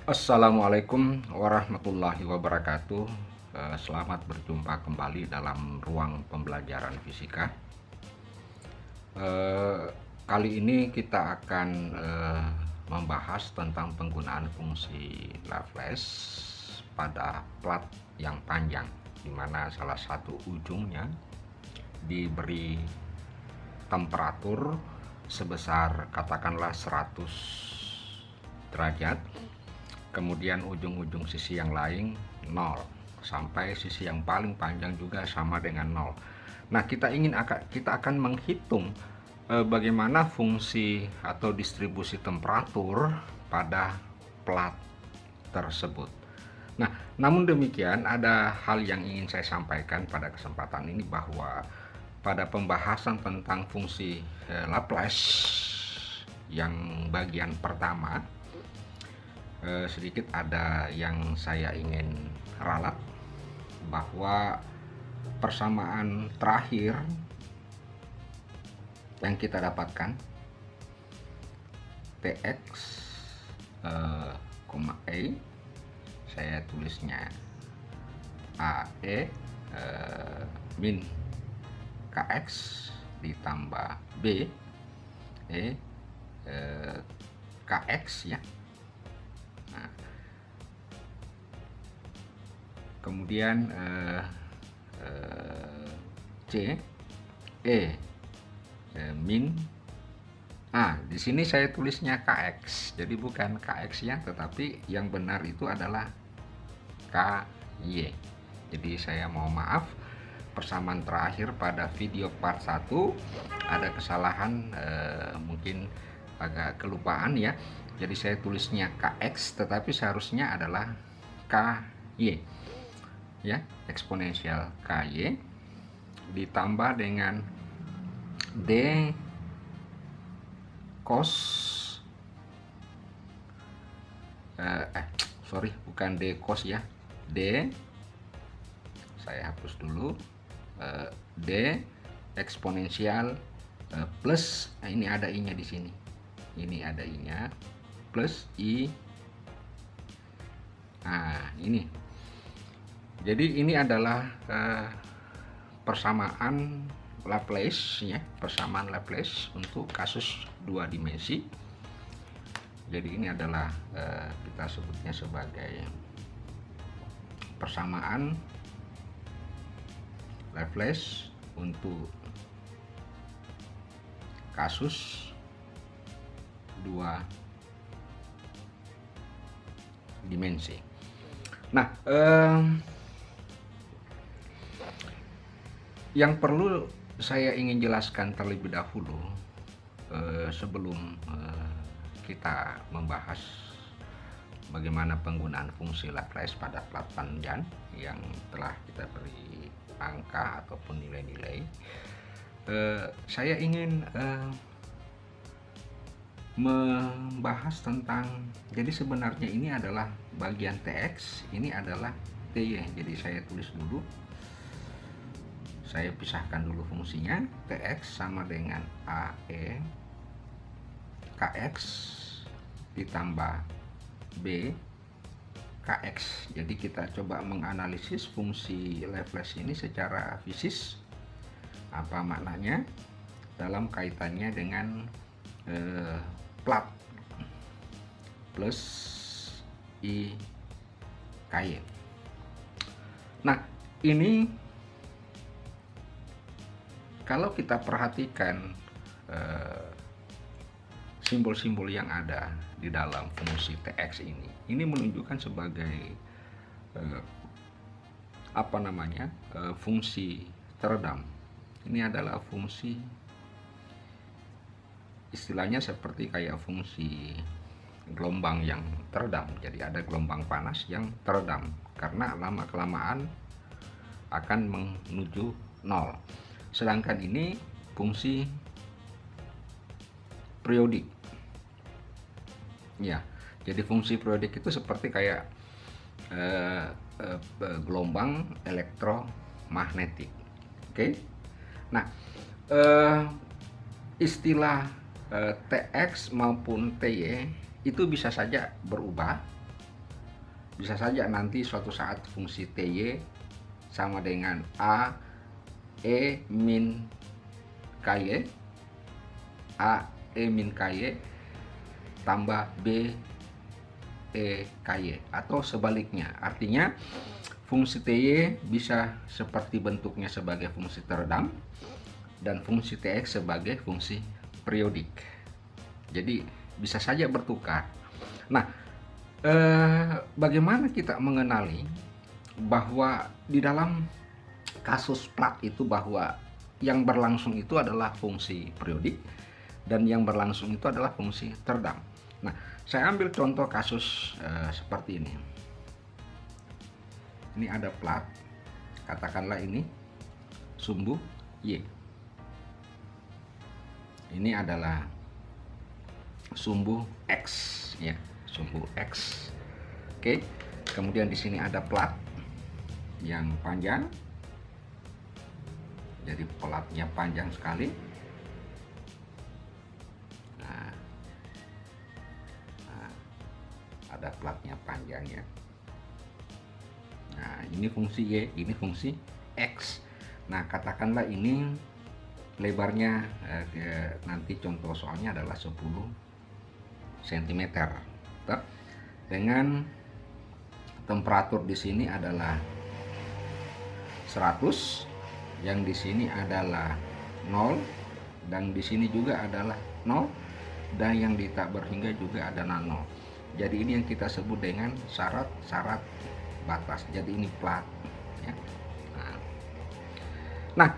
Assalamualaikum warahmatullahi wabarakatuh. Selamat berjumpa kembali dalam ruang pembelajaran fisika. Kali ini kita akan membahas tentang penggunaan fungsi Laplace pada plat yang panjang, di mana salah satu ujungnya diberi temperatur sebesar katakanlah 100 derajat, kemudian ujung-ujung sisi yang lain 0 sampai sisi yang paling panjang juga sama dengan 0. Nah, kita akan menghitung bagaimana fungsi atau distribusi temperatur pada plat tersebut. Nah, namun demikian ada hal yang ingin saya sampaikan pada kesempatan ini, bahwa pada pembahasan tentang fungsi Laplace yang bagian pertama, sedikit ada yang saya ingin ralat, bahwa persamaan terakhir yang kita dapatkan Tx, E, saya tulisnya AE min Kx ditambah B Kx ya. Nah, kemudian C min A. Di sini saya tulisnya Kx, jadi bukan Kx ya, tetapi yang benar itu adalah Ky. Jadi saya mohon maaf, persamaan terakhir pada video part 1 ada kesalahan, mungkin agak kelupaan ya. Jadi saya tulisnya Kx, tetapi seharusnya adalah Ky ya, eksponensial Ky ditambah dengan D cos bukan D cos ya, D, saya hapus dulu, D eksponensial plus, ini ada I nya di sini, ini ada I nya, plus I. Nah, ini jadi ini adalah persamaan Laplace ya, persamaan Laplace untuk kasus 2 dimensi. Jadi ini adalah kita sebutnya sebagai persamaan Laplace untuk kasus 2 dimensi. Nah, yang perlu saya ingin jelaskan terlebih dahulu sebelum kita membahas bagaimana penggunaan fungsi Laplace pada plat panjang yang telah kita beri angka ataupun nilai-nilai, saya ingin membahas tentang, jadi sebenarnya ini adalah bagian Tx, ini adalah Ty. Jadi saya tulis dulu, saya pisahkan dulu fungsinya. Tx sama dengan AE Kx ditambah B Kx. Jadi kita coba menganalisis fungsi Laplace ini secara fisis, apa maknanya dalam kaitannya dengan plat plus I Ky. Nah, ini kalau kita perhatikan simbol-simbol yang ada di dalam fungsi Tx ini menunjukkan sebagai fungsi teredam. Ini adalah fungsi, istilahnya seperti kayak fungsi gelombang yang teredam. Jadi ada gelombang panas yang teredam karena lama-kelamaan akan menuju 0. Sedangkan ini fungsi periodik ya. Jadi fungsi periodik itu seperti kayak gelombang elektromagnetik. Oke. Nah, eh, istilah Tx maupun Ty itu bisa saja berubah. Bisa saja nanti suatu saat fungsi Ty sama dengan A E min Ky, A E min Ky tambah B E Ky, atau sebaliknya. Artinya fungsi Ty bisa seperti bentuknya sebagai fungsi teredam dan fungsi Tx sebagai fungsi periodik. Jadi bisa saja bertukar. Nah, bagaimana kita mengenali bahwa di dalam kasus plat itu bahwa yang berlangsung itu adalah fungsi periodik dan yang berlangsung itu adalah fungsi teredam? Nah, saya ambil contoh kasus seperti ini. Ini ada plat, katakanlah ini sumbu Y. Ini adalah sumbu X, ya, sumbu X. Oke, kemudian di sini ada plat yang panjang, jadi platnya panjang sekali. Nah, ada platnya panjang ya. Nah, ini fungsi Y, ini fungsi X. Nah, katakanlah ini lebarnya nanti contoh soalnya adalah 10 cm. Dengan temperatur di sini adalah 100, yang di sini adalah 0, dan di sini juga adalah 0, dan yang di tak berhingga juga ada 0. Jadi ini yang kita sebut dengan syarat-syarat batas. Jadi ini plat ya. Nah,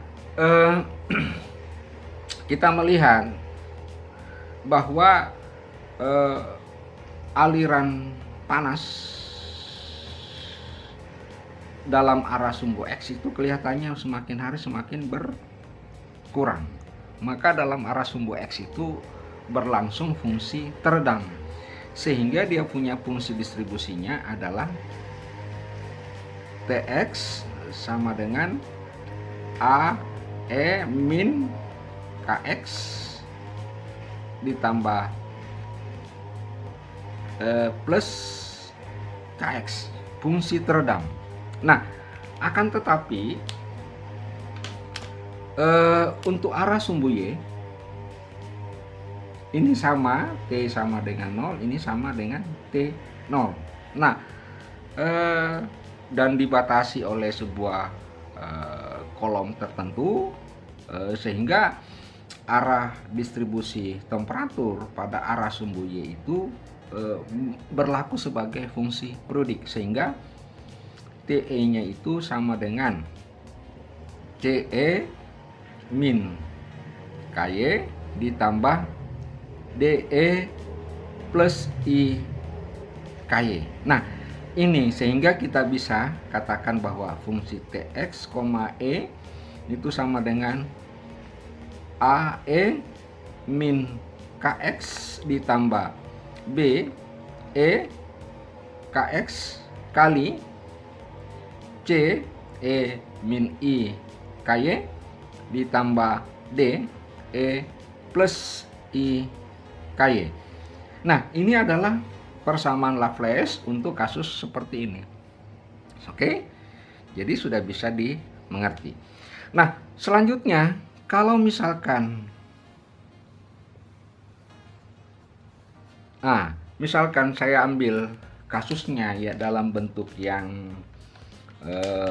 kita melihat bahwa aliran panas dalam arah sumbu X itu kelihatannya semakin hari semakin berkurang. Maka dalam arah sumbu X itu berlangsung fungsi teredam, sehingga dia punya fungsi distribusinya adalah Tx sama dengan A E min Kx ditambah plus Kx, fungsi teredam. Nah, akan tetapi untuk arah sumbu Y ini sama, T sama dengan 0, ini sama dengan T 0. Nah, dan dibatasi oleh sebuah kolom tertentu, sehingga arah distribusi temperatur pada arah sumbu Y itu berlaku sebagai fungsi periodik, sehingga TE-nya itu sama dengan CE min KY ditambah DE plus I KY. Nah, ini sehingga kita bisa katakan bahwa fungsi Tx, E itu sama dengan AE min Kx ditambah B E Kx kali C E min I KY ditambah D E plus I KY. Nah, ini adalah persamaan Laplace untuk kasus seperti ini. Oke, jadi sudah bisa dimengerti. Nah, selanjutnya kalau misalkan misalkan saya ambil kasusnya ya dalam bentuk yang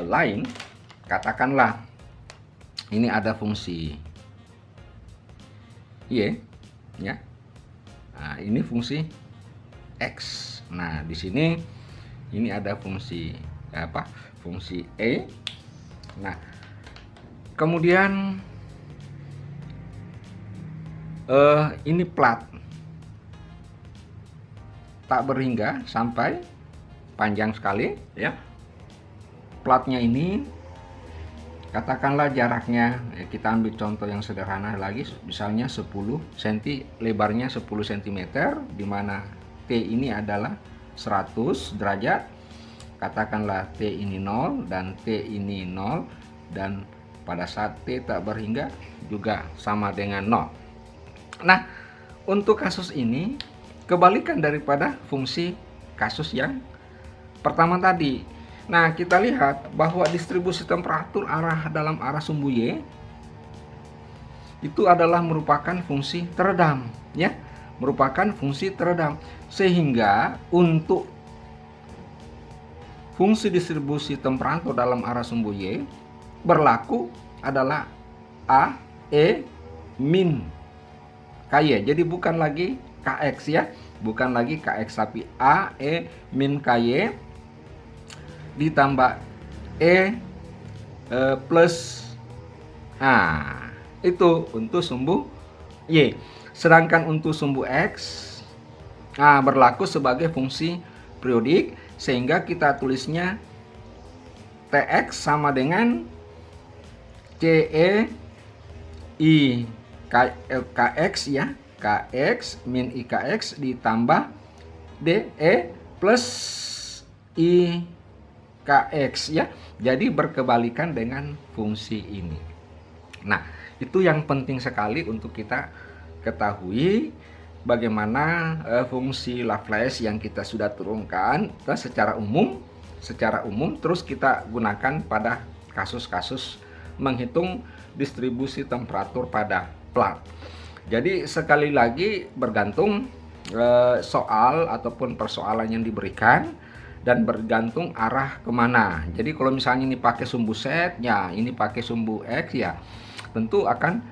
lain, katakanlah ini ada fungsi Y ya. Nah, ini fungsi X. Nah, di sini ini ada fungsi apa? Fungsi E. Nah, kemudian ini plat tak berhingga sampai panjang sekali ya. Platnya ini katakanlah jaraknya, kita ambil contoh yang sederhana lagi, misalnya 10 cm, lebarnya 10 cm, di mana T ini adalah 100 derajat. Katakanlah T ini 0 dan T ini 0, dan Pada saat T tak berhingga juga sama dengan 0. Nah, untuk kasus ini kebalikan daripada fungsi kasus yang pertama tadi. Nah, kita lihat bahwa distribusi temperatur dalam arah sumbu Y itu adalah merupakan fungsi teredam, ya, merupakan fungsi teredam. Sehingga untuk fungsi distribusi temperatur dalam arah sumbu Y berlaku adalah A, E, min KY. Jadi bukan lagi KX, ya, bukan lagi KX, tapi A, E, min KY ditambah E plus. Nah, itu untuk sumbu Y. Sedangkan untuk sumbu X berlaku sebagai fungsi periodik, sehingga kita tulisnya Tx sama dengan CE I KX, ya, KX min IKX ditambah DE plus IKX, ya. Jadi berkebalikan dengan fungsi ini. Nah, itu yang penting sekali untuk kita ketahui, bagaimana fungsi Laplace yang kita sudah turunkan secara umum, terus kita gunakan pada kasus-kasus menghitung distribusi temperatur pada plat. Jadi sekali lagi bergantung soal ataupun persoalan yang diberikan dan bergantung arah kemana. Jadi kalau misalnya ini pakai sumbu Z, ya, ini pakai sumbu X, ya, tentu akan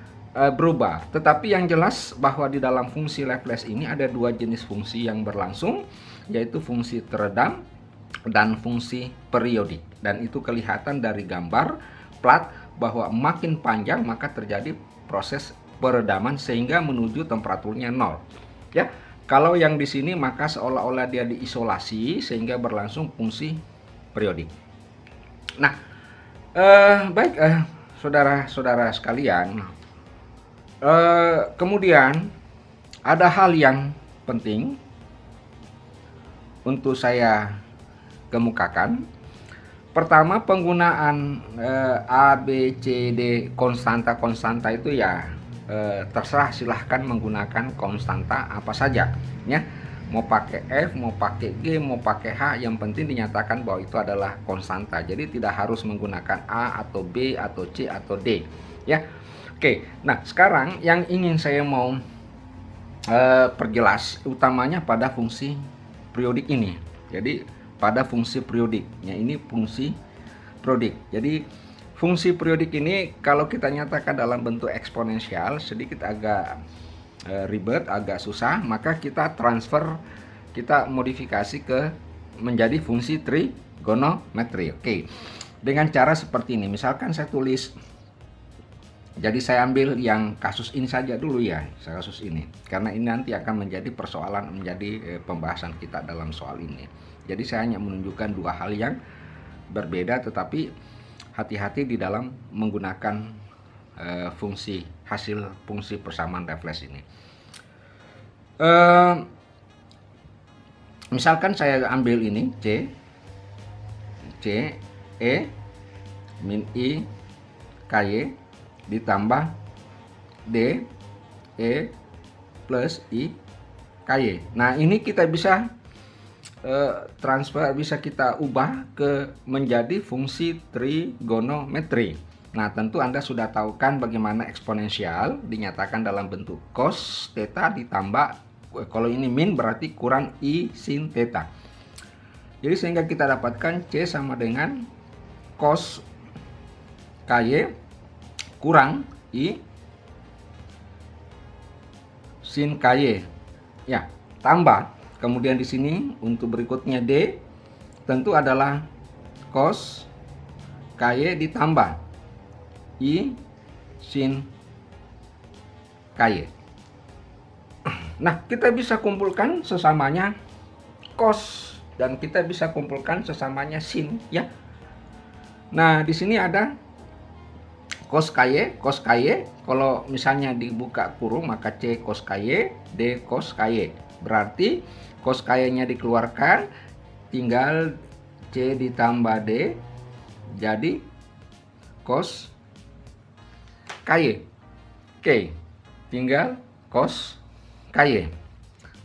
berubah. Tetapi yang jelas bahwa di dalam fungsi Laplace ini ada dua jenis fungsi yang berlangsung, yaitu fungsi teredam dan fungsi periodik. Dan itu kelihatan dari gambar plat bahwa makin panjang maka terjadi proses peredaman sehingga menuju temperaturnya 0. Ya, kalau yang di sini maka seolah-olah dia diisolasi sehingga berlangsung fungsi periodik. Nah, baik saudara-saudara sekalian, kemudian ada hal yang penting untuk saya kemukakan. Pertama, penggunaan A, B, C, D konstanta itu, ya, terserah, silahkan menggunakan konstanta apa saja, ya. Mau pakai F, mau pakai G, mau pakai H, yang penting dinyatakan bahwa itu adalah konstanta. Jadi tidak harus menggunakan A atau B atau C atau D, ya. Oke, nah sekarang yang ingin saya mau perjelas utamanya pada fungsi periodik ini. Jadi pada fungsi periodiknya ini fungsi periodik. Jadi fungsi periodik ini kalau kita nyatakan dalam bentuk eksponensial sedikit agak ribet, agak susah, maka kita transfer, kita modifikasi menjadi fungsi trigonometri. Oke, dengan cara seperti ini. Misalkan saya tulis, jadi saya ambil yang kasus ini saja dulu, ya, kasus ini, karena ini nanti akan menjadi persoalan, menjadi pembahasan kita dalam soal ini. Jadi saya hanya menunjukkan dua hal yang berbeda, tetapi hati-hati di dalam menggunakan hasil fungsi persamaan Laplace ini. Misalkan saya ambil ini C E min I KY ditambah D E plus I KY. Nah, ini kita bisa transfer, bisa kita ubah menjadi fungsi trigonometri. Nah, tentu Anda sudah tahu kan bagaimana eksponensial dinyatakan dalam bentuk cos theta ditambah, kalau ini min berarti kurang I sin theta. Jadi sehingga kita dapatkan C sama dengan cos KY kurang I sin KY. Ya, tambah. Kemudian di sini untuk berikutnya D tentu adalah cos KY ditambah I sin KY. Nah, kita bisa kumpulkan sesamanya cos dan kita bisa kumpulkan sesamanya sin, ya. Nah, di sini ada cos KY, kalau misalnya dibuka kurung maka C cos KY, D cos KY. Berarti cos KY-nya dikeluarkan, tinggal C ditambah D jadi cos KY. Oke, tinggal cos KY.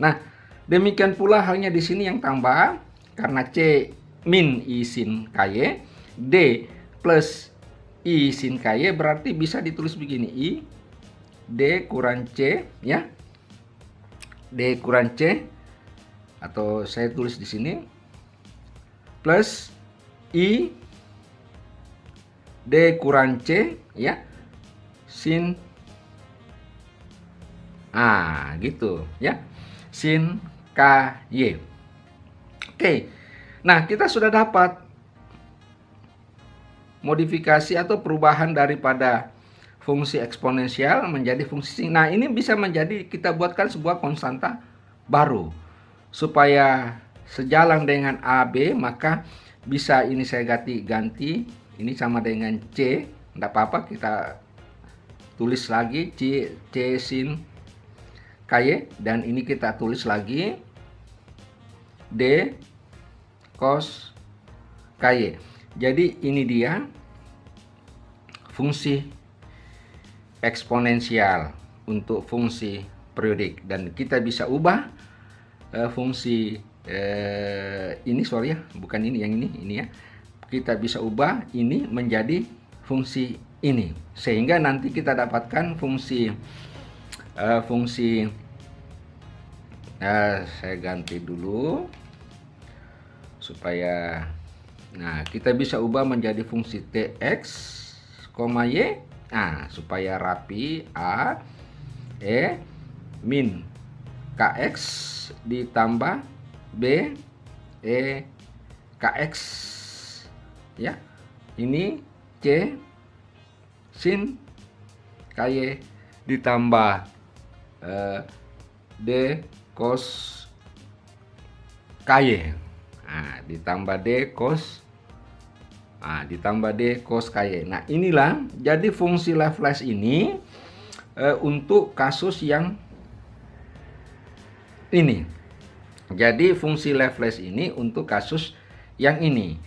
Nah, demikian pula halnya di sini yang tambah, karena C min I sin KY, D plus I sin KY berarti bisa ditulis begini, I D kurang C ya. D kurang C, atau saya tulis di sini plus I D kurang C ya, sin gitu ya, sin KY. Oke, nah kita sudah dapat modifikasi atau perubahan daripada fungsi eksponensial menjadi fungsi sin. Nah ini bisa menjadi, kita buatkan sebuah konstanta baru supaya sejalan dengan AB, maka bisa ini saya ganti ini sama dengan C, tidak apa-apa, kita tulis lagi C sin KY, dan ini kita tulis lagi D cos KY. Jadi ini dia fungsi eksponensial untuk fungsi periodik, dan kita bisa ubah fungsi ini, sorry ya, bukan ini, yang ini ya, kita bisa ubah ini menjadi fungsi ini, sehingga nanti kita dapatkan fungsi saya ganti dulu supaya, nah kita bisa ubah menjadi fungsi Tx, Y, supaya rapi, A E min Kx ditambah B E Kx ya, ini C sin KY ditambah D cos KY, ditambah D cos, ditambah D cos KY. Nah inilah jadi fungsi Laplace ini untuk kasus yang ini. Jadi fungsi Laplace ini untuk kasus yang ini.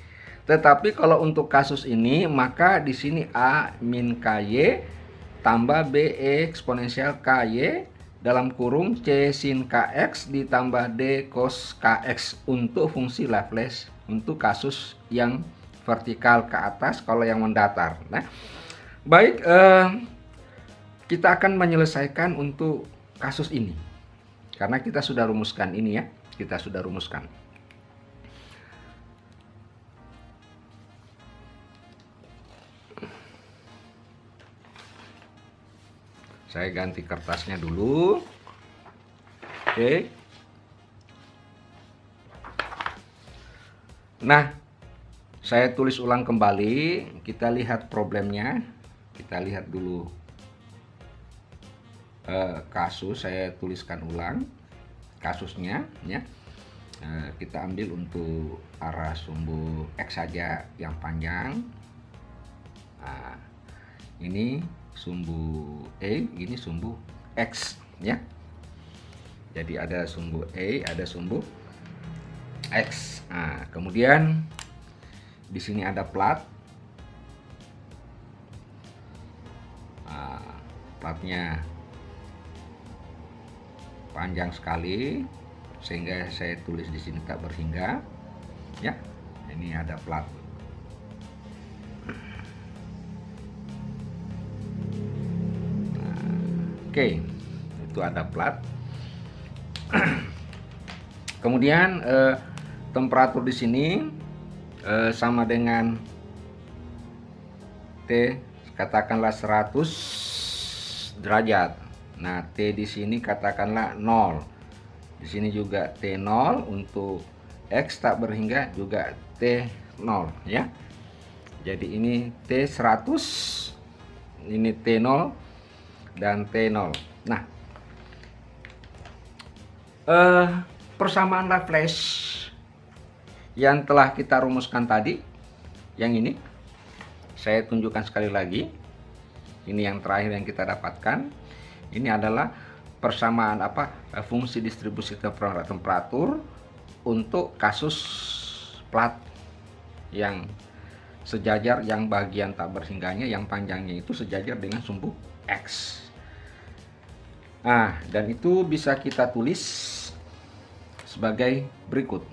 Tetapi kalau untuk kasus ini, maka di sini A min KY tambah B eksponensial KY dalam kurung C sin Kx ditambah D cos Kx untuk fungsi Laplace untuk kasus yang vertikal ke atas, kalau yang mendatar. Nah, baik, kita akan menyelesaikan untuk kasus ini karena kita sudah rumuskan ini ya, kita sudah rumuskan. Saya ganti kertasnya dulu. Oke. Nah, saya tulis ulang kembali. Kita lihat problemnya. Kita lihat dulu kasus. Saya tuliskan ulang kasusnya ya. Kita ambil untuk arah sumbu X saja yang panjang. Nah, ini sumbu E, ini sumbu X ya. Jadi ada sumbu E, ada sumbu X. Nah, kemudian di sini ada plat. Platnya panjang sekali sehingga saya tulis di sini tak berhingga ya. Ini ada plat. Oke, itu ada plat. Kemudian temperatur di sini sama dengan T, katakanlah 100 derajat. Nah, T di sini katakanlah 0. Di sini juga T0, untuk X tak berhingga juga T0 ya. Jadi ini T100, ini T0 dan T0. Nah, persamaan Laplace yang telah kita rumuskan tadi, yang ini saya tunjukkan sekali lagi. Ini yang terakhir yang kita dapatkan. Ini adalah persamaan fungsi distribusi temperatur untuk kasus plat yang sejajar, yang bagian tak berhingganya yang panjangnya itu sejajar dengan sumbu X. Nah, dan itu bisa kita tulis sebagai berikut.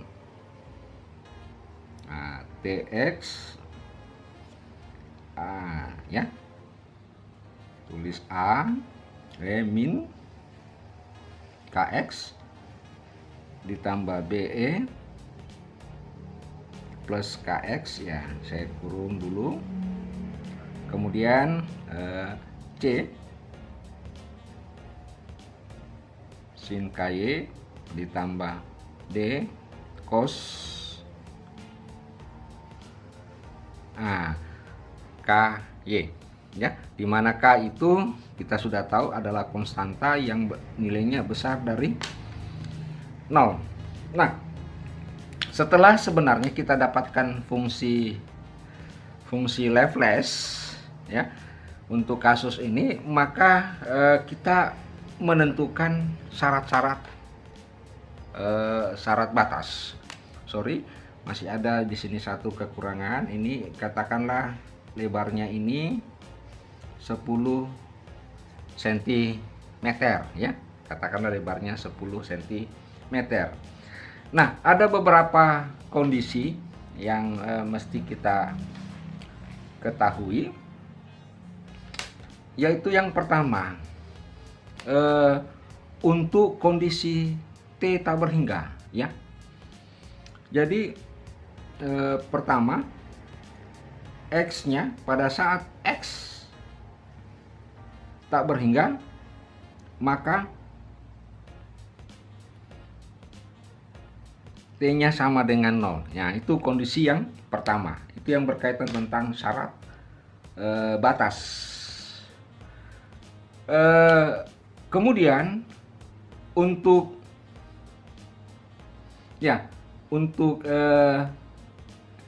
Nah, TX A, ya. Tulis A min KX ditambah BE plus KX, ya, saya kurung dulu. Kemudian C sin KY ditambah D cos KY, ya, dimana K itu kita sudah tahu adalah konstanta yang nilainya besar dari 0. Nah, setelah sebenarnya kita dapatkan fungsi Laplace, ya, untuk kasus ini, maka kita menentukan syarat-syarat batas. Sorry, masih ada di sini satu kekurangan. Ini katakanlah lebarnya ini 10 cm, ya. Katakanlah lebarnya 10 cm. Nah, ada beberapa kondisi yang mesti kita ketahui, yaitu yang pertama, untuk kondisi T tak berhingga, ya. Jadi pertama, X-nya pada saat X tak berhingga, maka T-nya sama dengan 0. Ya, itu kondisi yang pertama. Itu yang berkaitan tentang syarat batas. Kemudian untuk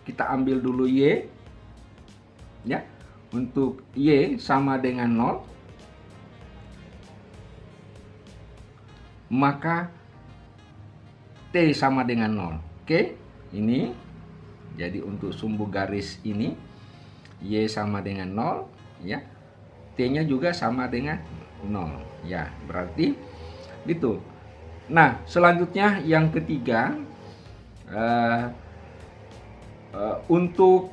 kita ambil dulu Y, ya. Untuk Y sama dengan 0, maka T sama dengan 0. Oke, ini jadi untuk sumbu garis ini Y sama dengan 0, ya. T-nya juga sama dengan 0, ya. Berarti gitu. Nah, selanjutnya yang ketiga, untuk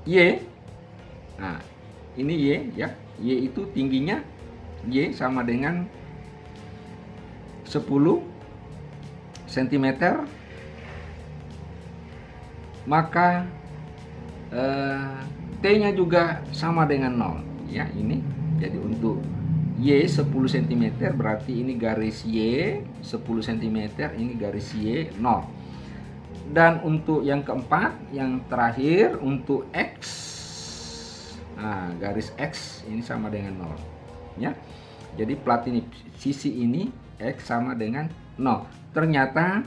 Y, nah ini Y, ya. Y itu tingginya Y sama dengan 10 cm, maka T-nya juga sama dengan 0, ya. Ini jadi untuk Y 10 cm, berarti ini garis Y 10 cm, ini garis Y 0. Dan untuk yang keempat, yang terakhir, untuk X, nah, garis X ini sama dengan 0, ya. Jadi plat ini, sisi ini X sama dengan 0. Ternyata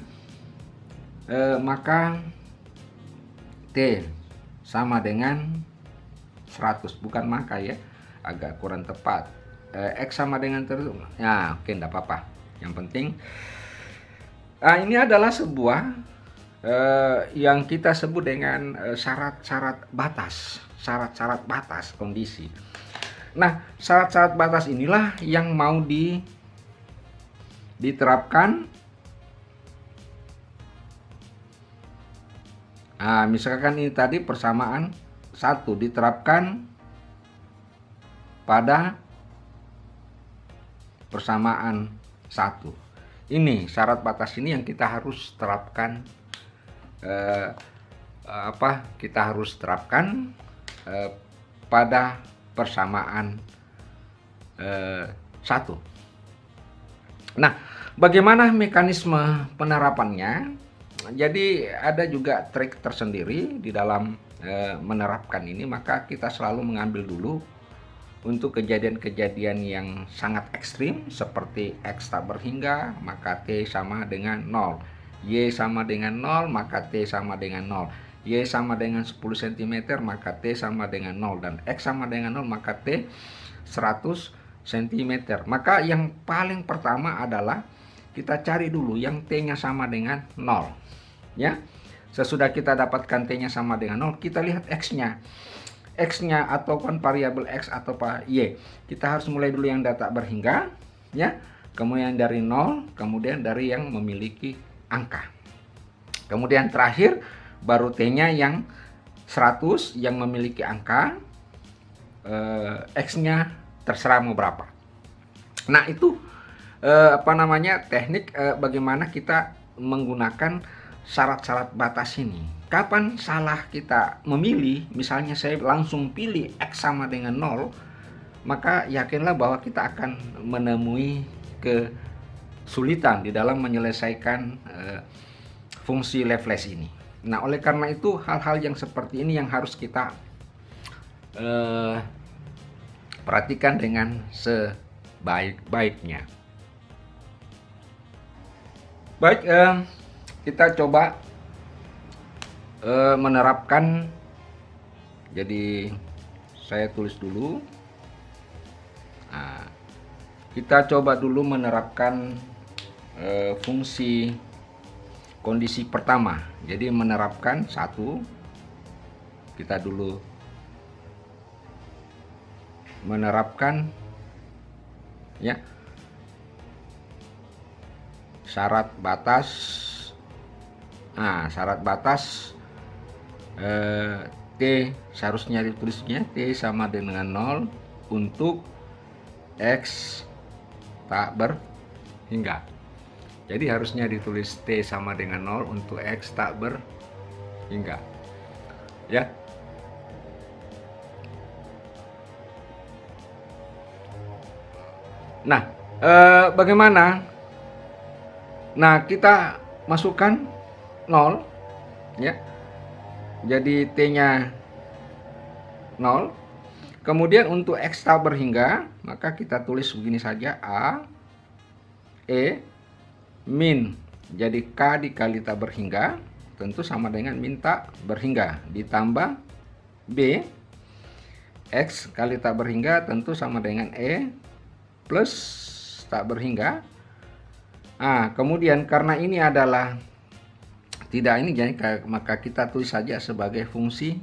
maka T sama dengan 100, bukan maka, ya, agak kurang tepat. X sama dengan terus, ya, oke, enggak apa-apa. Yang penting ini adalah sebuah yang kita sebut dengan syarat-syarat batas kondisi. Nah, syarat-syarat batas inilah yang mau diterapkan. Nah, misalkan ini tadi persamaan 1 diterapkan pada persamaan 1. Ini syarat batas ini yang kita harus terapkan, kita harus terapkan pada persamaan 1. Nah, bagaimana mekanisme penerapannya? Jadi ada juga trik tersendiri di dalam menerapkan ini. Maka kita selalu mengambil dulu untuk kejadian-kejadian yang sangat ekstrim seperti X tak berhingga, maka T sama dengan 0. Y sama dengan 0, maka T sama dengan 0. Y sama dengan 10 cm, maka T sama dengan 0. Dan X sama dengan 0, maka T 100 cm. Maka yang paling pertama adalah kita cari dulu yang T-nya sama dengan 0, ya. Sesudah kita dapatkan T-nya sama dengan 0, kita lihat X-nya. X-nya atau kan variabel X atau Y. Kita harus mulai dulu yang data berhingga, ya. Kemudian dari 0, kemudian dari yang memiliki angka. Kemudian terakhir baru T-nya yang 100 yang memiliki angka, X-nya terserah mau berapa. Nah, itu teknik bagaimana kita menggunakan syarat-syarat batas ini. Kapan salah kita memilih, misalnya saya langsung pilih X sama dengan 0, maka yakinlah bahwa kita akan menemui kesulitan di dalam menyelesaikan fungsi Laplace ini. Nah, oleh karena itu hal-hal yang seperti ini yang harus kita perhatikan dengan sebaik-baiknya. Baik, kita coba menerapkan. Jadi saya tulis dulu. Nah, kita coba dulu menerapkan fungsi kondisi pertama. Jadi menerapkan satu, kita dulu menerapkan, ya, syarat batas. Nah, syarat batas T seharusnya ditulisnya T sama dengan 0 untuk X tak berhingga. Jadi harusnya ditulis T sama dengan 0 untuk X tak berhingga, ya. Nah, bagaimana? Nah, kita masukkan 0, ya. Jadi T-nya 0. Kemudian untuk X tak berhingga, maka kita tulis begini saja, A, E, min. Jadi K dikali tak berhingga, tentu sama dengan min tak berhingga, ditambah B, X kali tak berhingga, tentu sama dengan E, plus tak berhingga. Nah, kemudian karena ini adalah tidak ini, jadi maka kita tulis saja sebagai fungsi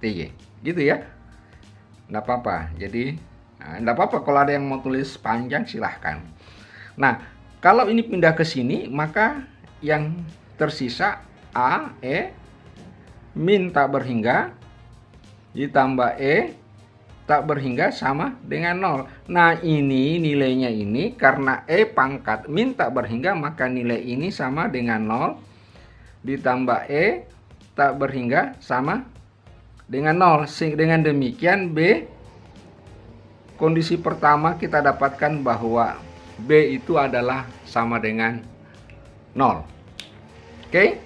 TY, gitu ya. Nggak apa-apa. Jadi nggak apa-apa kalau ada yang mau tulis panjang, silahkan. Nah, kalau ini pindah ke sini, maka yang tersisa A, E, min tak berhingga, ditambah E tak berhingga sama dengan 0. Nah, ini nilainya ini karena E pangkat min tak berhingga, maka nilai ini sama dengan 0 ditambah E tak berhingga sama dengan 0. Dengan demikian B, kondisi pertama kita dapatkan bahwa B itu adalah sama dengan 0. Oke?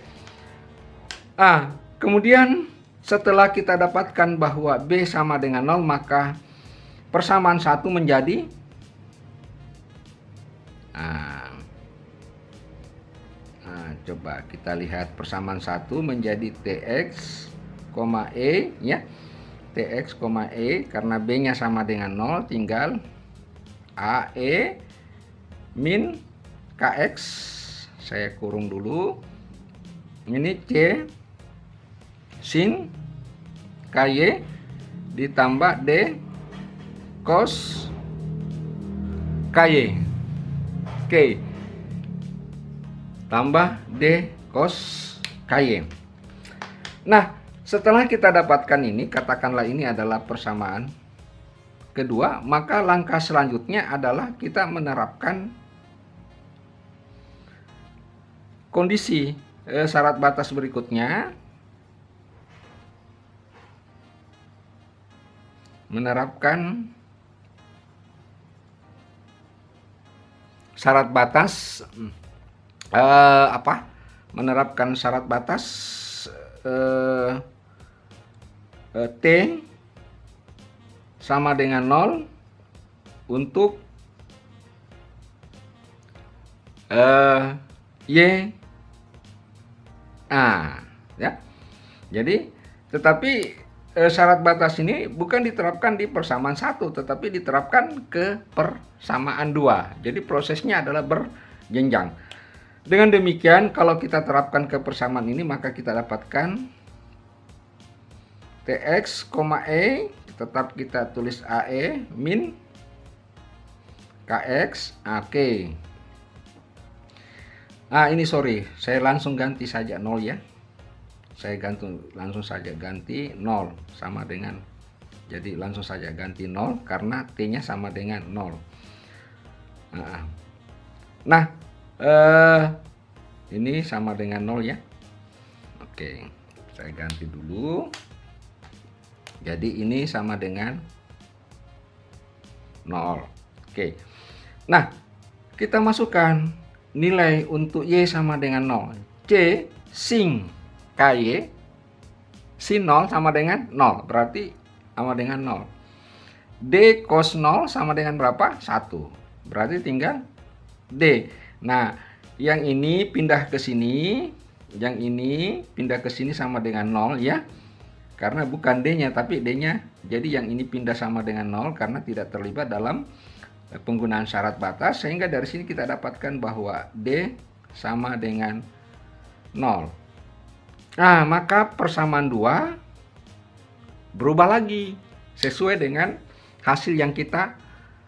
Kemudian setelah kita dapatkan bahwa B sama dengan 0, maka persamaan 1 menjadi coba kita lihat persamaan 1 menjadi TX, E, ya. TX, E, karena B-nya sama dengan 0, tinggal AE min KX. Saya kurung dulu. Ini C sin KY ditambah D cos KY, K tambah D cos KY. Nah, setelah kita dapatkan ini, katakanlah ini adalah persamaan kedua, maka langkah selanjutnya adalah kita menerapkan kondisi syarat batas berikutnya. Menerapkan syarat batas menerapkan syarat batas T sama dengan 0 untuk Y, ya. Jadi tetapi syarat batas ini bukan diterapkan di persamaan 1, tetapi diterapkan ke persamaan 2. Jadi prosesnya adalah berjenjang. Dengan demikian, kalau kita terapkan ke persamaan ini, maka kita dapatkan Tx, E, tetap kita tulis AE, min Kx, AK. Ini sorry, saya langsung ganti saja 0 ya. Saya langsung saja ganti 0 sama dengan, jadi langsung saja ganti 0 karena T-nya sama dengan 0. Nah, ini sama dengan 0 ya. Oke, saya ganti dulu. Jadi ini sama dengan 0. Oke. Nah, kita masukkan nilai untuk Y sama dengan 0. C sin KY sin 0 sama dengan 0. Berarti sama dengan 0. D cos 0 sama dengan berapa? 1. Berarti tinggal D. Nah, yang ini pindah ke sini, yang ini pindah ke sini sama dengan 0 ya. Karena bukan D-nya tapi D-nya. Jadi yang ini pindah sama dengan 0 karena tidak terlibat dalam penggunaan syarat batas, sehingga dari sini kita dapatkan bahwa D sama dengan 0. Nah, maka persamaan 2 berubah lagi sesuai dengan hasil yang kita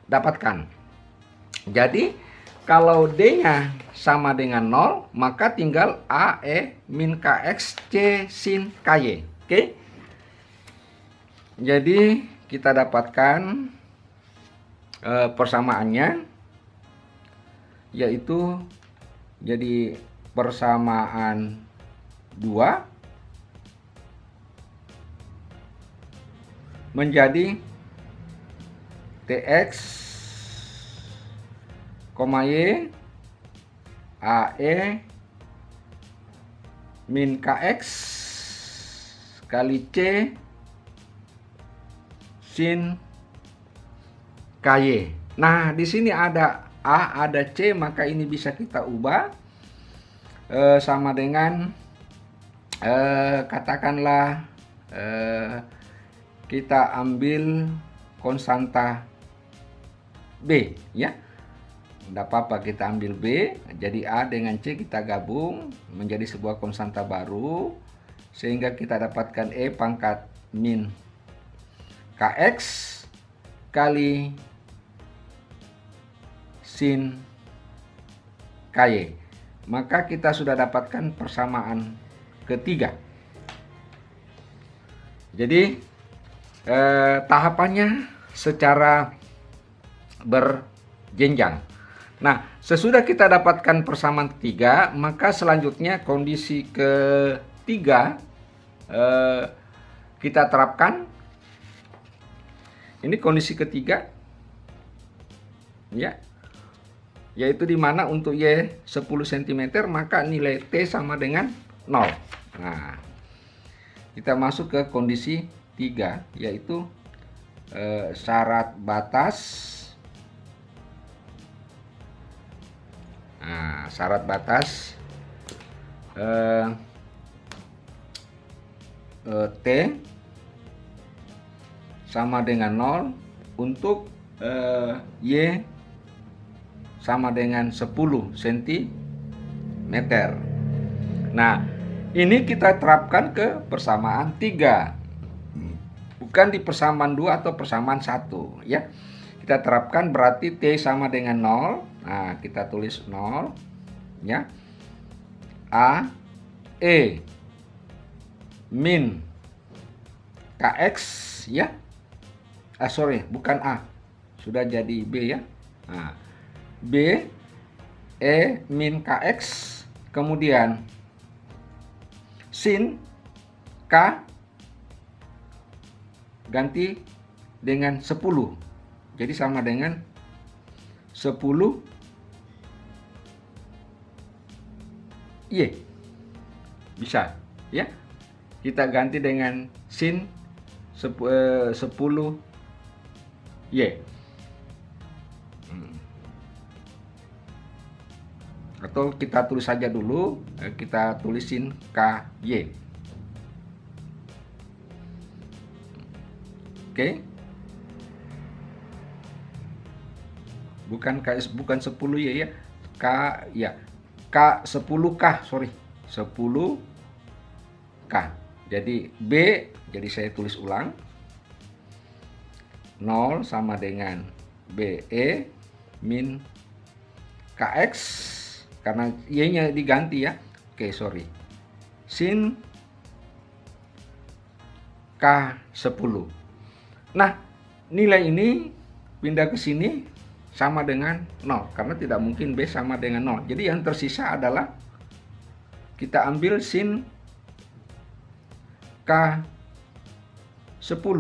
dapatkan. Jadi kalau D-nya sama dengan 0, maka tinggal AE min KX C sin KY. Oke? Jadi kita dapatkan persamaannya, yaitu jadi persamaan 2 menjadi Tx, Y AE min KX kali C sin KY. Nah, di sini ada A, ada C, maka ini bisa kita ubah sama dengan katakanlah kita ambil konstanta B ya. Tidak apa-apa, kita ambil B, jadi A dengan C kita gabung menjadi sebuah konstanta baru, sehingga kita dapatkan E pangkat min KX kali sin KY. Maka kita sudah dapatkan persamaan ketiga. Jadi tahapannya secara berjenjang. Nah, sesudah kita dapatkan persamaan ketiga, maka selanjutnya kondisi ketiga kita terapkan. Ini kondisi ketiga, ya, yaitu di mana untuk Y 10 cm maka nilai T sama dengan 0. Nah, kita masuk ke kondisi 3, yaitu syarat batas. Nah, syarat batas T sama dengan 0 untuk Y sama dengan 10 cm. Nah, ini kita terapkan ke persamaan 3. Bukan di persamaan 2 atau persamaan 1 ya. Kita terapkan berarti T sama dengan 0. Nah, kita tulis 0 ya. A E min KX ya. Sorry, bukan A. Sudah jadi B ya. Nah, B E min KX, kemudian sin K ganti dengan 10. Jadi sama dengan 10 Y. Bisa ya. Kita ganti dengan sin 10 Y. Atau kita tulis saja dulu, kita tulisin KY. Oke. Bukan KS, bukan 10 Y ya. K ya. 10K, sorry, 10K. Jadi B, jadi saya tulis ulang. 0 sama dengan BE min KX, karena Y-nya diganti ya. Oke, sorry. Sin K10. Nah, nilai ini pindah ke sini sama dengan 0, karena tidak mungkin B sama dengan 0. Jadi yang tersisa adalah kita ambil sin K10.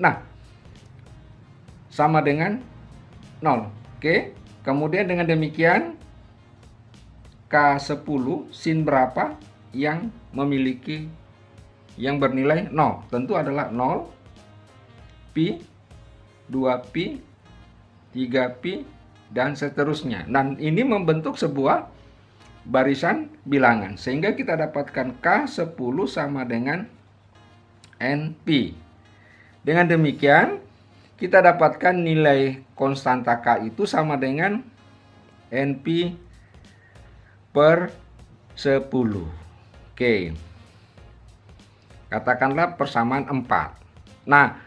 Nah, sama dengan 0. Oke, kemudian dengan demikian K10 sin berapa yang memiliki yang bernilai 0? Tentu adalah 0, pi, 2pi, 3pi, dan seterusnya. Dan ini membentuk sebuah barisan bilangan, sehingga kita dapatkan K10 sama dengan NP. Dengan demikian kita dapatkan nilai konstanta K itu sama dengan NP per 10. Oke, katakanlah persamaan 4. Nah,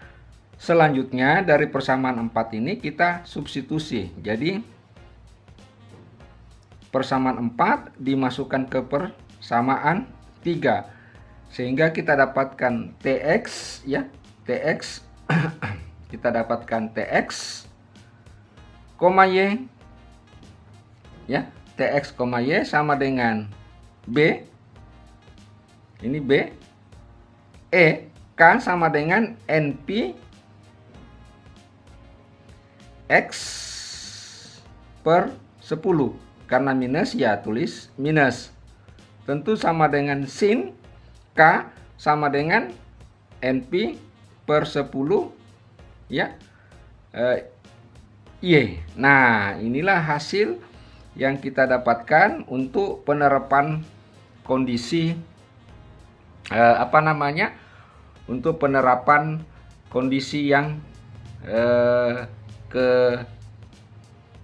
selanjutnya dari persamaan 4 ini kita substitusi. Jadi persamaan 4 dimasukkan ke persamaan 3, sehingga kita dapatkan TX ya, TX kita dapatkan TX, Y ya, TX, Y sama dengan B, ini B, E, K sama dengan NP X per 10. Karena minus ya tulis minus. Tentu sama dengan sin K sama dengan NP per 10 ya, Y. Nah, inilah hasil yang kita dapatkan untuk penerapan kondisi untuk penerapan kondisi yang ke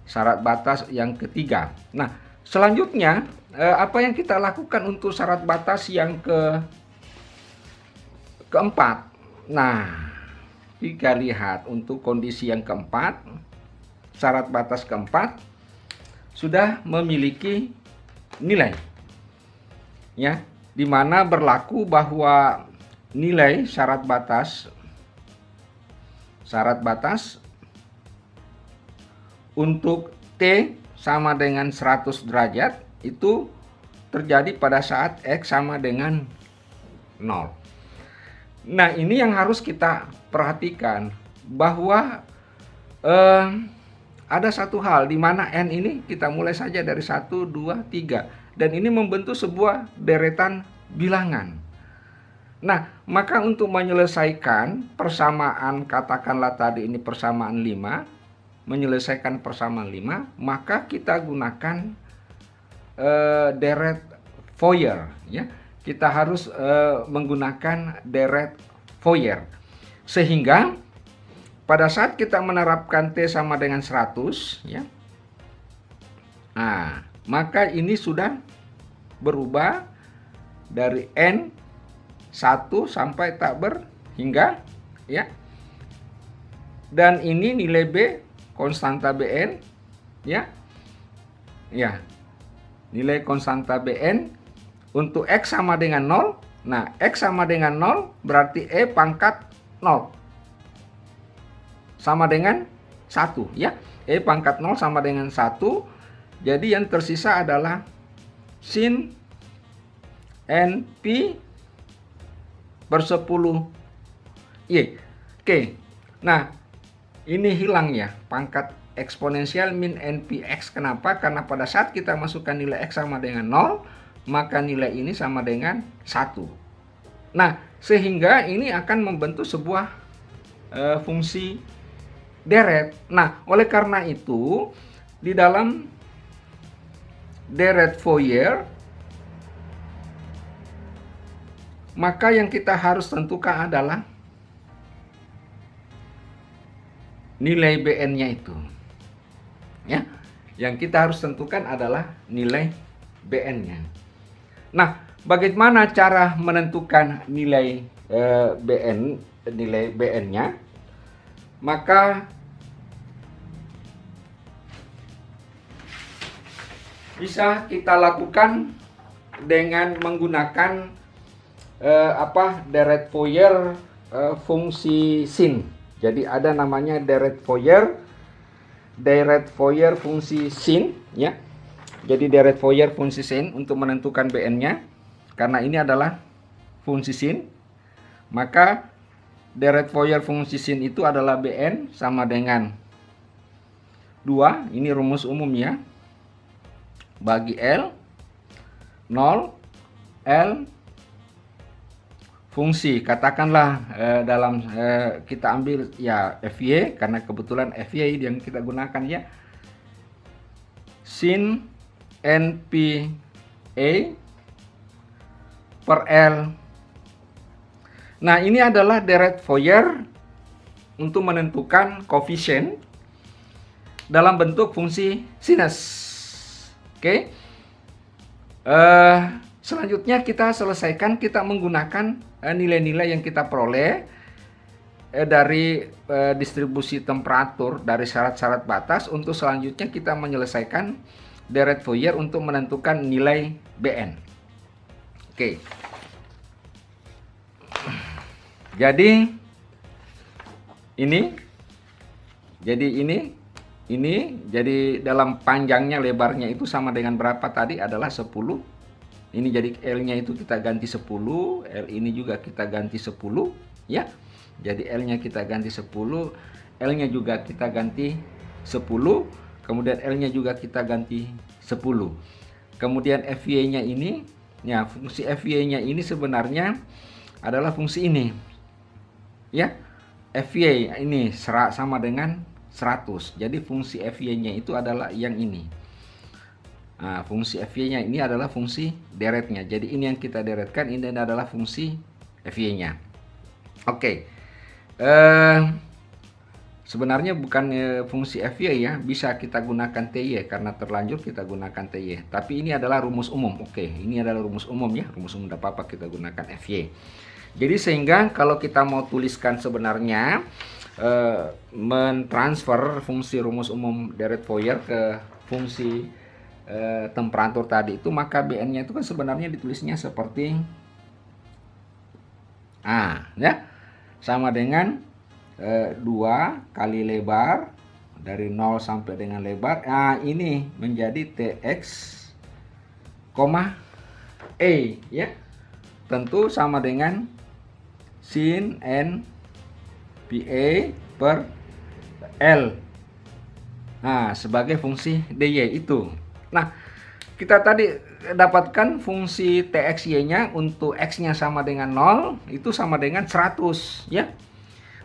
syarat batas yang ketiga. Nah, selanjutnya apa yang kita lakukan untuk syarat batas yang keempat? Nah, jika lihat untuk kondisi yang keempat, syarat batas keempat sudah memiliki nilai ya, di mana berlaku bahwa nilai syarat batas untuk T sama dengan 100 derajat itu terjadi pada saat X sama dengan 0. Nah, ini yang harus kita perhatikan, bahwa ada satu hal di mana N ini kita mulai saja dari 1, 2, 3, dan ini membentuk sebuah deretan bilangan. Nah, maka untuk menyelesaikan persamaan, katakanlah tadi ini persamaan 5, menyelesaikan persamaan 5, maka kita gunakan deret Fourier ya. Kita harus menggunakan deret Fourier, sehingga pada saat kita menerapkan T sama dengan 100 ya, nah, maka ini sudah berubah dari N 1 sampai tak berhingga ya. Dan ini nilai B, konstanta Bn ya. Ya. Nilai konstanta Bn untuk X sama dengan 0. Nah, X sama dengan 0 berarti E pangkat 0 sama dengan 1 ya. E pangkat 0 sama dengan 1. Jadi yang tersisa adalah sin NP per 10 Y. Oke. Nah, ini hilang ya pangkat eksponensial min NPX. Kenapa? Karena pada saat kita masukkan nilai X sama dengan 0, maka nilai ini sama dengan 1. Nah, sehingga ini akan membentuk sebuah fungsi deret. Nah, oleh karena itu, di dalam deret Fourier, maka yang kita harus tentukan adalah nilai Bn-nya itu. Ya, yang kita harus tentukan adalah nilai BN-nya. Nah, bagaimana cara menentukan nilai BN-nya? Maka bisa kita lakukan dengan menggunakan Deret Fourier fungsi sin. Jadi ada namanya Deret Fourier fungsi sin, ya. Jadi Deret Fourier fungsi sin untuk menentukan BN-nya. Karena ini adalah fungsi sin, maka Deret Fourier fungsi sin itu adalah BN sama dengan 2, ini rumus umum ya, bagi L 0 L fungsi, katakanlah dalam kita ambil ya FY, karena kebetulan FY yang kita gunakan ya, sin NPA per L. Nah, ini adalah Deret Fourier untuk menentukan koefisien dalam bentuk fungsi sinus. Oke. Selanjutnya kita selesaikan, kita menggunakan nilai-nilai yang kita peroleh dari distribusi temperatur dari syarat-syarat batas. Untuk selanjutnya kita menyelesaikan Deret Fourier untuk menentukan nilai BN. Oke. Jadi ini jadi dalam panjangnya, lebarnya itu sama dengan berapa tadi, adalah 10. Ini jadi L-nya itu kita ganti 10, L ini juga kita ganti 10 ya. Jadi L-nya kita ganti 10, L-nya juga kita ganti 10, kemudian L-nya juga kita ganti 10. Kemudian FY-nya ini, ya fungsi FY-nya ini sebenarnya adalah fungsi ini. Ya, FY ini sama dengan 100. Jadi fungsi FY-nya itu adalah yang ini. Nah, fungsi FY-nya ini adalah fungsi deretnya. Jadi ini yang kita deretkan, ini adalah fungsi FY-nya. Oke. Sebenarnya bukan fungsi FY ya, bisa kita gunakan TY karena terlanjur kita gunakan TY. Tapi ini adalah rumus umum. Oke, ini adalah rumus umum ya, rumus umum, tidak apa-apa kita gunakan FY. Jadi sehingga kalau kita mau tuliskan sebenarnya mentransfer fungsi rumus umum Deret Fourier ke fungsi temperatur tadi itu, maka BN-nya itu kan sebenarnya ditulisnya seperti ya, sama dengan 2 kali lebar dari 0 sampai dengan lebar. Nah, ini menjadi TX, E ya. Tentu sama dengan sin NPA per L. Nah, sebagai fungsi DY itu. Nah, kita tadi dapatkan fungsi TXY-nya untuk X-nya sama dengan 0, itu sama dengan 100 ya.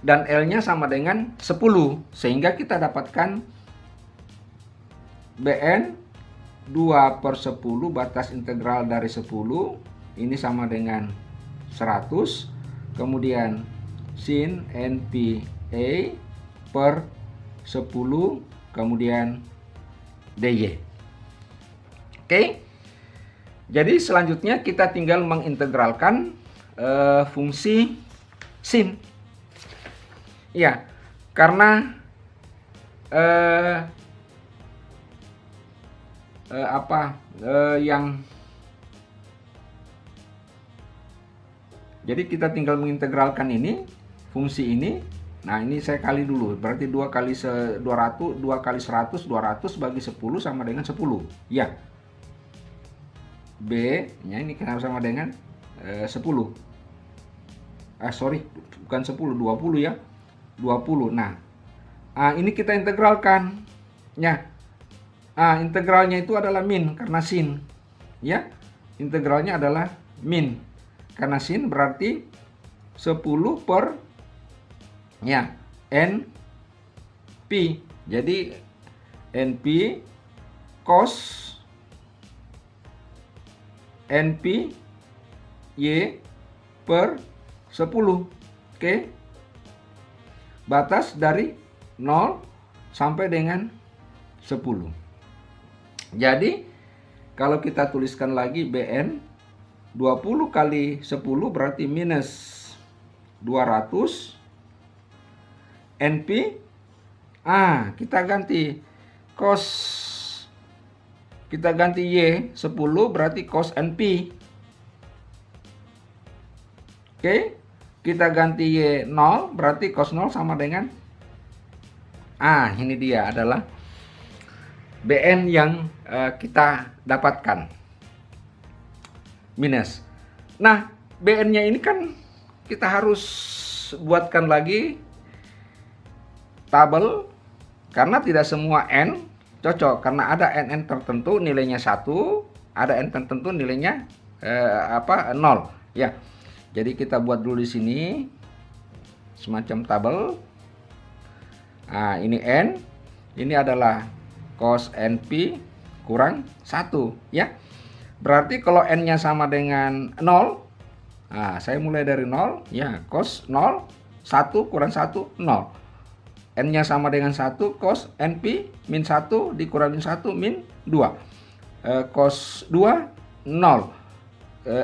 Dan L-nya sama dengan 10. Sehingga kita dapatkan BN 2/10 batas integral dari 10. Ini sama dengan 100. Kemudian sin NPA per 10, kemudian DY. Oke. Jadi selanjutnya kita tinggal mengintegralkan fungsi sin. Ya, karena jadi kita tinggal mengintegralkan ini, fungsi ini. Nah, ini saya kali dulu. Berarti 2 kali 100, 200 bagi 10 sama dengan 10. Ya. B-nya ini kenapa sama dengan 10? Bukan 10, 20 ya. 20. Nah, ini kita integralkan. Ya. Integralnya itu adalah min karena sin. Ya. Integralnya adalah min. Karena sin berarti 10 per ya NP. Jadi NP cos NP Y per 10. Oke. Batas dari 0 sampai dengan 10. Jadi Kalau kita tuliskan lagi Bn 20 kali 10 berarti minus 200 NP. Kita ganti cos, kita ganti Y 10 berarti cos NP. Oke, kita ganti Y 0 berarti cos 0 sama dengan ini dia adalah Bn yang kita dapatkan minus. Nah, Bn-nya ini kan kita harus buatkan lagi tabel, karena tidak semua N cocok, karena ada NN tertentu nilainya 1, ada N tertentu nilainya 0 ya. Jadi kita buat dulu di sini semacam tabel. Ini N, ini adalah cos NP kurang 1 ya. Berarti kalau N-nya sama dengan 0, saya mulai dari 0 ya, cos 0, 1 kurang 1, 0. N-nya sama dengan 1, cos NP min 1 dikurangi 1 min 2. Cos 2, 0.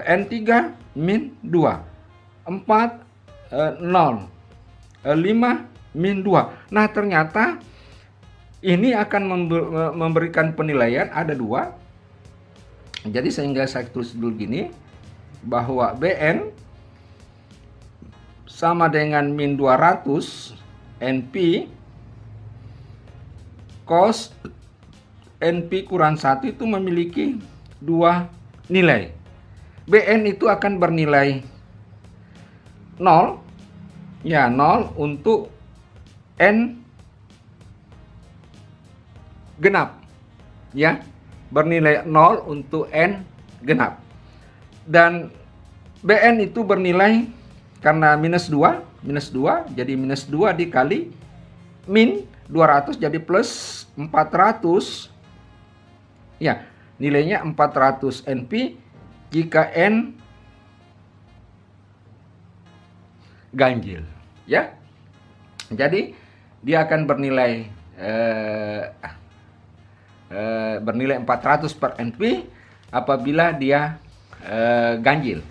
N3 min 2. 4, 0. 5 min 2. Nah, ternyata ini akan memberikan penilaian ada 2. Jadi sehingga saya tulis dulu gini, bahwa Bn sama dengan min 200 NP cos NP kurang 1 itu memiliki 2 nilai. Bn itu akan bernilai 0 ya, 0 untuk N genap ya, bernilai 0 untuk N genap. Dan Bn itu bernilai karena minus 2 jadi minus 2 dikali min 200 jadi plus 400 ya, nilainya 400 NP jika N ganjil ya. Jadi dia akan bernilai bernilai 400 per NP apabila dia ganjil.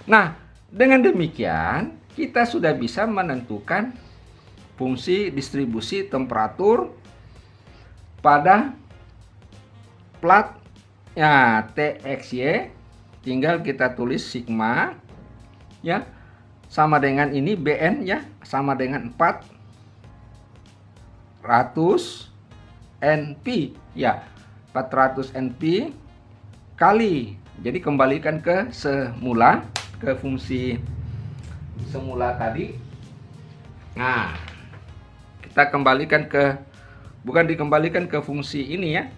Nah, dengan demikian kita sudah bisa menentukan fungsi distribusi temperatur pada plat ya, TXY. Tinggal kita tulis sigma ya, sama dengan ini Bn ya, sama dengan 400 NP ya, 400 NP kali, jadi kembalikan ke semula, ke fungsi semula tadi. Nah, kita kembalikan ke, bukan dikembalikan ke fungsi ini ya.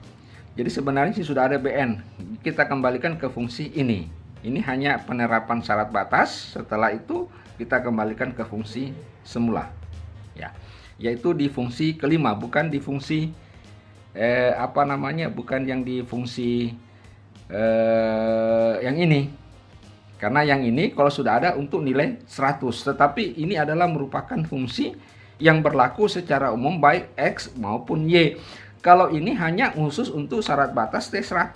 Jadi sebenarnya sih sudah ada Bn, kita kembalikan ke fungsi ini. Ini hanya penerapan syarat batas. Setelah itu kita kembalikan ke fungsi semula ya, yaitu di fungsi kelima, bukan di fungsi bukan yang di fungsi yang ini. Karena yang ini kalau sudah ada untuk nilai 100, tetapi ini adalah merupakan fungsi yang berlaku secara umum baik X maupun Y. Kalau ini hanya khusus untuk syarat batas T100.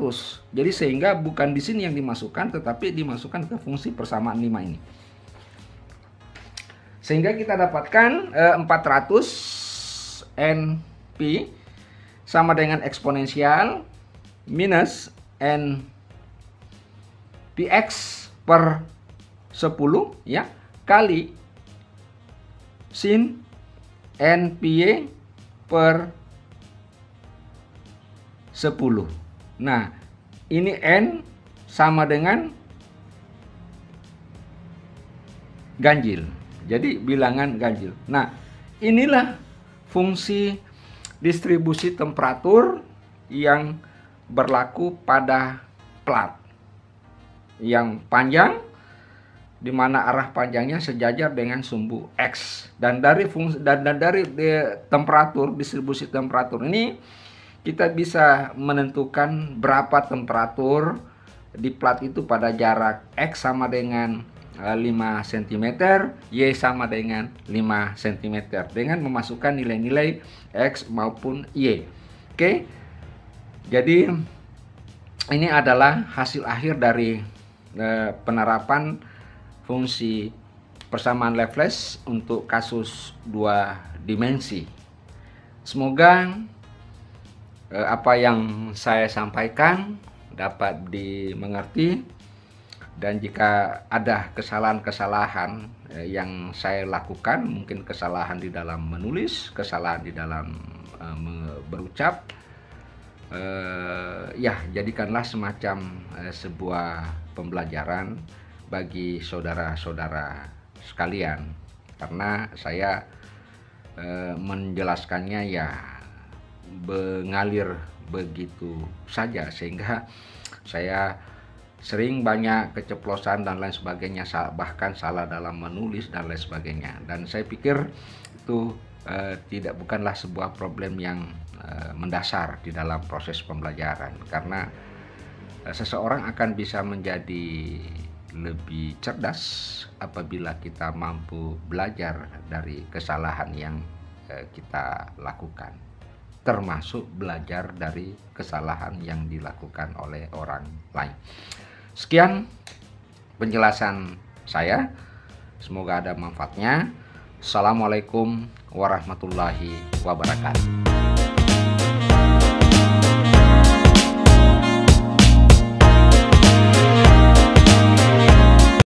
Jadi sehingga bukan di sini yang dimasukkan, tetapi dimasukkan ke fungsi persamaan 5 ini. Sehingga kita dapatkan 400 NP sama dengan eksponensial minus N px per 10 ya, kali sin NPY per 10. Nah, ini N sama dengan ganjil. Jadi bilangan ganjil. Nah, inilah fungsi distribusi temperatur yang berlaku pada plat yang panjang, di mana arah panjangnya sejajar dengan sumbu X. Dan dari temperatur, distribusi temperatur ini kita bisa menentukan berapa temperatur di plat itu pada jarak X sama dengan 5 cm, Y sama dengan 5 cm dengan memasukkan nilai-nilai X maupun Y. Oke. Jadi ini adalah hasil akhir dari penerapan fungsi persamaan Laplace untuk kasus dua dimensi. Semoga apa yang saya sampaikan dapat dimengerti, dan jika ada kesalahan-kesalahan yang saya lakukan, mungkin kesalahan di dalam menulis, kesalahan di dalam berucap, ya jadikanlah semacam sebuah pembelajaran bagi saudara-saudara sekalian, karena saya menjelaskannya ya mengalir begitu saja, sehingga saya sering banyak keceplosan dan lain sebagainya, bahkan salah dalam menulis dan lain sebagainya. Dan saya pikir itu bukanlah sebuah problem yang mendasar di dalam proses pembelajaran, karena seseorang akan bisa menjadi lebih cerdas apabila kita mampu belajar dari kesalahan yang kita lakukan, termasuk belajar dari kesalahan yang dilakukan oleh orang lain. Sekian penjelasan saya, semoga ada manfaatnya. Assalamualaikum warahmatullahi wabarakatuh.